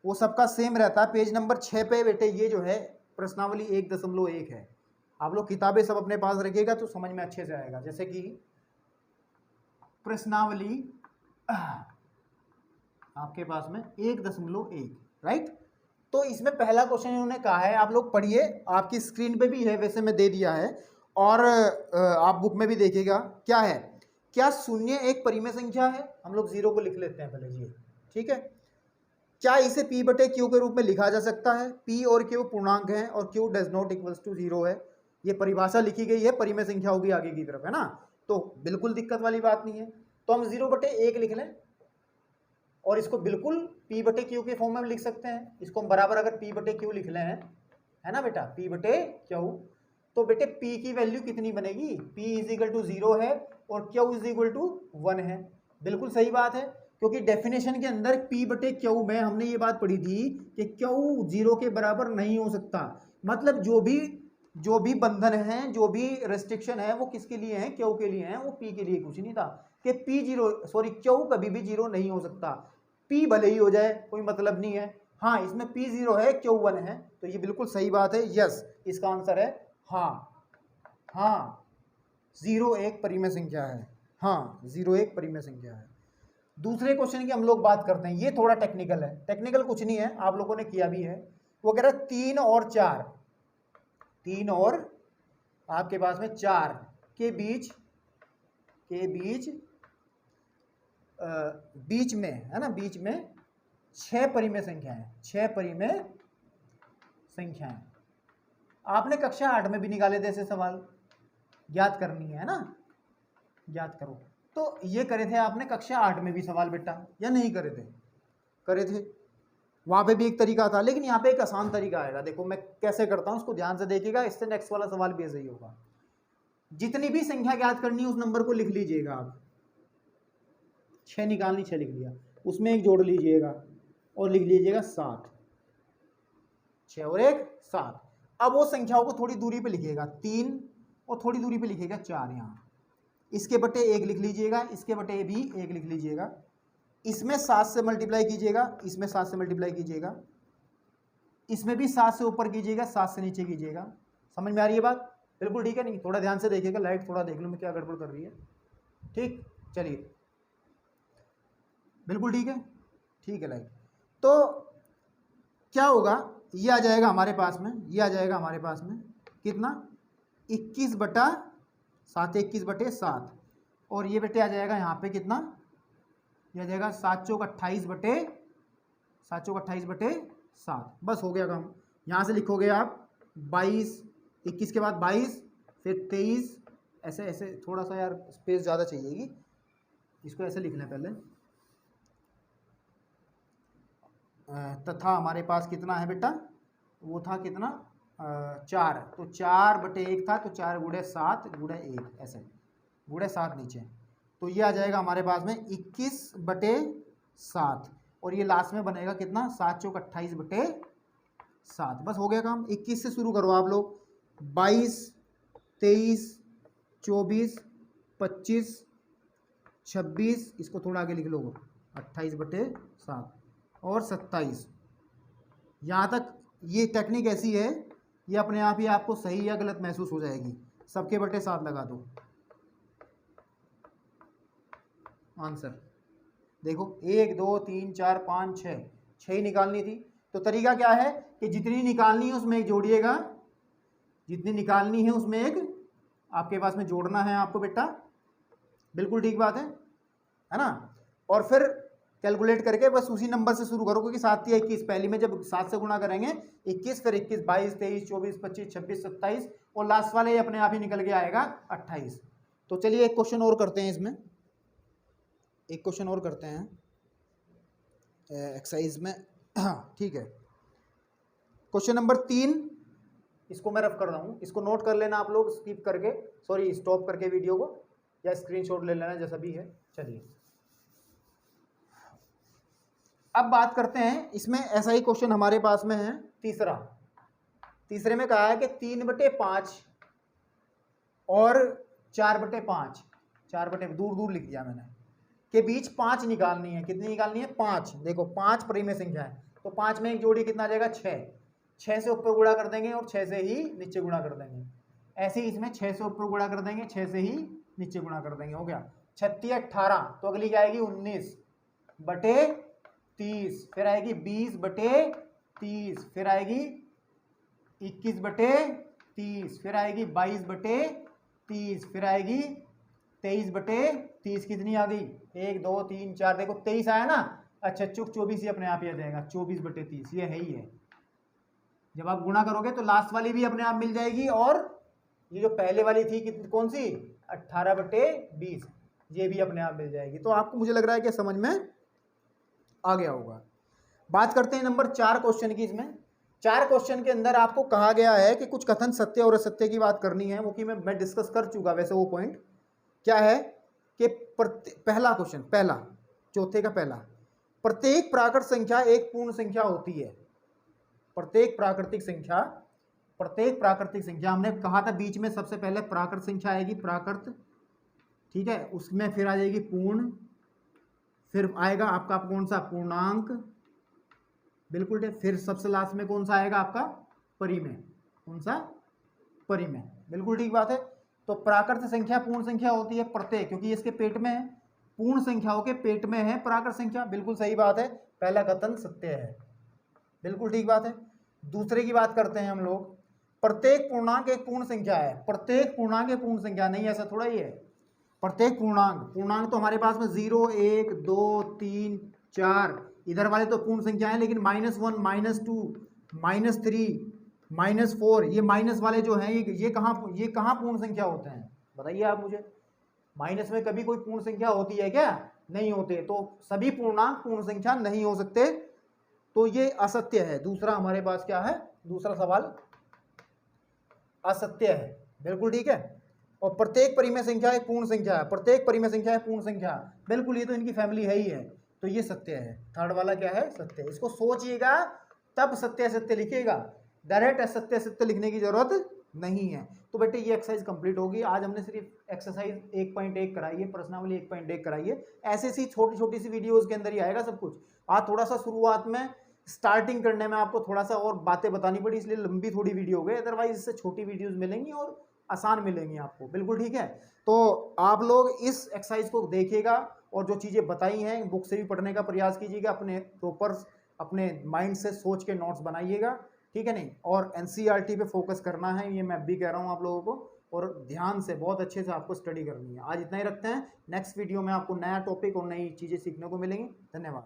वो सबका सेम रहता है, पेज नंबर 6 पे बेटे ये जो है प्रश्नावली 1.1 है। आप लोग किताबें सब अपने पास रखिएगा तो समझ में अच्छे से आएगा। जैसे कि प्रश्नावली आपके पास में 1.1, राइट। तो इसमें पहला क्वेश्चन इन्होंने कहा है, आप लोग पढ़िए, आपकी स्क्रीन पे भी है, वैसे मैं दे दिया है, और आप बुक में भी देखिएगा। क्या है, क्या शून्य एक परिमेय संख्या है? हम लोग 0 को लिख लेते हैं पहले जी, ठीक है। क्या इसे P/Q के रूप में लिखा जा सकता है? P और Q पूर्णांक है और Q does not equals to 0 है। ये परिभाषा लिखी गई है परिमेय संख्याओं की आगे की तरफ, है ना, तो बिल्कुल दिक्कत वाली बात नहीं है। तो हम 0/1 लिख लें, और इसको बिल्कुल P/Q के फॉर्म में लिख सकते हैं। इसको हम बराबर अगर P/Q लिख लें, है ना बेटा, P/Q, तो बेटे P की वैल्यू कितनी बनेगी, P = 0 है और Q = 1 है। बिल्कुल सही बात है। क्योंकि डेफिनेशन के अंदर P बटे क्यू में हमने ये बात पढ़ी थी कि क्यू 0 के बराबर नहीं हो सकता। मतलब जो भी बंधन है, जो भी रेस्ट्रिक्शन है, वो किसके लिए है? क्यू के लिए है, वो P के लिए कुछ नहीं था कि क्यू कभी भी 0 नहीं हो सकता। P भले ही हो जाए, कोई मतलब नहीं है। हाँ, इसमें P 0 है, क्यू 1 है, तो ये बिल्कुल सही बात है। यस, इसका आंसर है हाँ। हाँ, 0 एक परिमेय संख्या है। हाँ, 0 एक परिमेय संख्या है। दूसरे क्वेश्चन की हम लोग बात करते हैं। ये थोड़ा टेक्निकल है। टेक्निकल कुछ नहीं है, आप लोगों ने किया भी है। वो कह रहा है 3 और 4, 3 और आपके पास में 4 के बीच बीच में है ना, बीच में 6 परिमेय संख्याएं, 6 परिमेय संख्याएं। आपने कक्षा 8 में भी निकाले थे ऐसे सवाल, ज्ञात करनी है ना, ज्ञात करो। तो ये करे थे आपने कक्षा 8 में भी सवाल बेटा, या नहीं करे थे? करे थे। वहां पे भी एक तरीका था, लेकिन यहाँ पे एक आसान तरीका आएगा। देखो मैं कैसे करता हूं, उसको ध्यान से देखिएगा, इससे नेक्स्ट वाला सवाल भी ऐसे ही होगा। जितनी भी संख्या ज्ञात करनी है उस नंबर को लिख लीजिएगा आप। 6 निकालनी, 6 लिख लिया, उसमें एक जोड़ लीजिएगा और लिख लीजिएगा 7। 6 और 1 7। अब वो संख्याओं को थोड़ी दूरी पे लिखिएगा, 3 और थोड़ी दूरी पे लिखिएगा 4। यहाँ इसके बटे 1 लिख लीजिएगा, इसके बटे भी 1 लिख लीजिएगा। इसमें 7 से मल्टीप्लाई कीजिएगा, इसमें 7 से मल्टीप्लाई कीजिएगा, इसमें भी 7 से ऊपर कीजिएगा, 7 से नीचे कीजिएगा। समझ में आ रही है बात? बिल्कुल ठीक है। नहीं, थोड़ा ध्यान से देखिएगा, लाइट थोड़ा देख लो मैं क्या गड़बड़ कर रही है। ठीक, चलिए, बिल्कुल ठीक है, ठीक है लाइट। तो क्या होगा, ये आ जाएगा हमारे पास में, ये आ जाएगा हमारे पास में कितना, 21 बटा 7, 21 बटे 7। और ये बेटे आ जाएगा यहाँ पे कितना, ये आ जाएगा 7 चौक 28 बटे 7। बस हो गया काम। यहाँ से लिखोगे आप 22, 21 के बाद 22, फिर 23, ऐसे ऐसे। थोड़ा सा यार स्पेस ज़्यादा चाहिएगी, इसको ऐसे लिखना है पहले। तथा हमारे पास कितना है बेटा, वो था कितना 4, तो 4 बटे 1 था, तो 4 गुणे 7 गुणे 1, ऐसे गुणे 7 नीचे। तो ये आ जाएगा हमारे पास में 21 बटे 7, और ये लास्ट में बनेगा कितना, 7 चौक 28 बटे 7। बस हो गया काम। 21 से शुरू करो आप लोग, 22, 23, 24, 25, 26, इसको थोड़ा आगे लिख लो, 28 बटे 7 और 27। यहाँ तक ये टेक्निक ऐसी है, ये अपने आप ही आपको सही या गलत महसूस हो जाएगी। सबके बटे 7 लगा दो, आंसर देखो 1 2 3 4 5 6, 6 ही निकालनी थी। तो तरीका क्या है कि जितनी निकालनी है उसमें एक जोड़िएगा, जितनी निकालनी है उसमें एक आपके पास में जोड़ना है आपको बेटा। बिल्कुल ठीक बात है ना। और फिर कैलकुलेट करके बस उसी नंबर से शुरू करो, क्योंकि 7 या 21, पहली में जब 7 से गुणा करेंगे 21, फिर 21, 22, 23, 24, 25, 26, 27, और लास्ट वाले अपने आप ही निकल के आएगा 28। तो चलिए एक क्वेश्चन और करते हैं इसमें, एक क्वेश्चन और करते हैं एक्सरसाइज में। हाँ ठीक है, क्वेश्चन नंबर 3, इसको मैं रफ कर रहा हूँ, इसको नोट कर लेना आप लोग, स्किप करके, सॉरी स्टॉप करके वीडियो को, या स्क्रीनशॉट ले लेना जैसा भी है। चलिए अब बात करते हैं, इसमें ऐसा ही क्वेश्चन हमारे पास में है तीसरे में कहा है कि 3/5 और 4/5, 4 बटे दूर दूर लिख दिया मैंने, के बीच 5 निकालनी है। कितनी निकालनी है? 5। देखो 5 परिमेय संख्या है, तो 5 में एक जोड़ी कितना आ जाएगा 6, 6 से ऊपर गुणा कर देंगे और 6 से ही नीचे गुणा कर देंगे। ऐसे ही इसमें 6 से ऊपर गुणा कर देंगे, 6 से ही नीचे गुणा कर देंगे, हो गया 36 18। तो अगली क्या आएगी 19 बटे 30, फिर आएगी 20 बटे 30, फिर आएगी 21 बटे 30, फिर आएगी 22 बटे 30, फिर आएगी 23 बटे 30। कितनी आ गई? 1 2 3 4, देखो 23 आया ना। अच्छा चुक 24 ही अपने आप ही आ जाएगा, 24 बटे 30, ये है ही है। जब आप गुणा करोगे तो लास्ट वाली भी अपने आप मिल जाएगी, और ये जो पहले वाली थी कितनी, कौन सी 18 बटे 20, ये भी अपने आप मिल जाएगी। तो आपको मुझे लग रहा है कि समझ में आ गया होगा। बात करते हैं नंबर 4 क्वेश्चन की। इसमें 4 क्वेश्चन के अंदर आपको कहा गया है कि कुछ कथन सत्य और असत्य की बात करनी है, वो कि मैं डिस्कस कर चुका वैसे वो पॉइंट। क्या है कि पहला क्वेश्चन, पहला चौथे का पहला, प्रत्येक प्राकृत संख्या एक पूर्ण संख्या होती है। प्रत्येक प्राकृतिक संख्या हमने कहा था बीच में सबसे पहले प्राकृत संख्या आएगी, प्राकृत, ठीक है, उसमें फिर आ जाएगी पूर्ण, फिर आएगा आपका कौन सा, पूर्णांक, बिल्कुल ठीक, फिर सबसे लास्ट में कौन सा आएगा आपका, परिमेय, कौन सा, परिमेय, बिल्कुल ठीक बात है। तो प्राकृत संख्या पूर्ण संख्या होती है प्रत्येक, क्योंकि इसके पेट में है, पूर्ण संख्याओं के पेट में है प्राकृत संख्या, बिल्कुल सही बात है, पहला कथन सत्य है, बिल्कुल ठीक बात है। दूसरे की बात करते हैं हम लोग, प्रत्येक पूर्णांक एक पूर्ण संख्या है, प्रत्येक पूर्णांक एक पूर्ण संख्या नहीं, ऐसा थोड़ा ही है। प्रत्येक पूर्णांक तो हमारे पास में 0, 1, 2, 3, 4 इधर वाले तो पूर्ण संख्या है, लेकिन -1, -2, -3, -4 ये माइनस वाले जो हैं ये कहाँ पूर्ण संख्या होते हैं, बताइए आप मुझे। माइनस में कभी कोई पूर्ण संख्या होती है क्या, नहीं होते, तो सभी पूर्णांक पूर्ण संख्या नहीं हो सकते, तो ये असत्य है। दूसरा हमारे पास क्या है, दूसरा सवाल असत्य है, बिल्कुल ठीक है। और प्रत्येक परिमेय संख्या एक पूर्ण संख्या है, प्रत्येक परिमेय संख्या है पूर्ण संख्या, बिल्कुल, ये तो इनकी फैमिली है ही है, तो ये सत्य है। थर्ड वाला क्या है, सत्य। इसको सोचिएगा तब सत्य असत्य लिखिएगा, डायरेक्ट असत्य असत्य लिखने की जरूरत नहीं है। तो बेटे ये एक्सरसाइज कंप्लीट होगी। आज हमने सिर्फ एक्सरसाइज 1.1 कराई है, प्रश्नावली 1.1 कराई है। ऐसे सी छोटी छोटी सी वीडियोस के अंदर ही आएगा सब कुछ। आज थोड़ा सा शुरुआत में स्टार्टिंग करने में आपको थोड़ा सा और बातें बतानी पड़ी, इसलिए लंबी थोड़ी वीडियो हो गई, अदरवाइज इससे छोटी वीडियोस मिलेंगी और आसान मिलेंगी आपको, बिल्कुल ठीक है। तो आप लोग इस एक्सरसाइज को देखिएगा और जो चीज़ें बताई हैं बुक से भी पढ़ने का प्रयास कीजिएगा, अपने प्रॉपर अपने माइंड से सोच के नोट्स बनाइएगा, ठीक है नहीं। और एनसीईआरटी पे फोकस करना है, ये मैं भी कह रहा हूँ आप लोगों को, और ध्यान से बहुत अच्छे से आपको स्टडी करनी है। आज इतना ही रखते हैं, नेक्स्ट वीडियो में आपको नया टॉपिक और नई चीज़ें सीखने को मिलेंगी। धन्यवाद।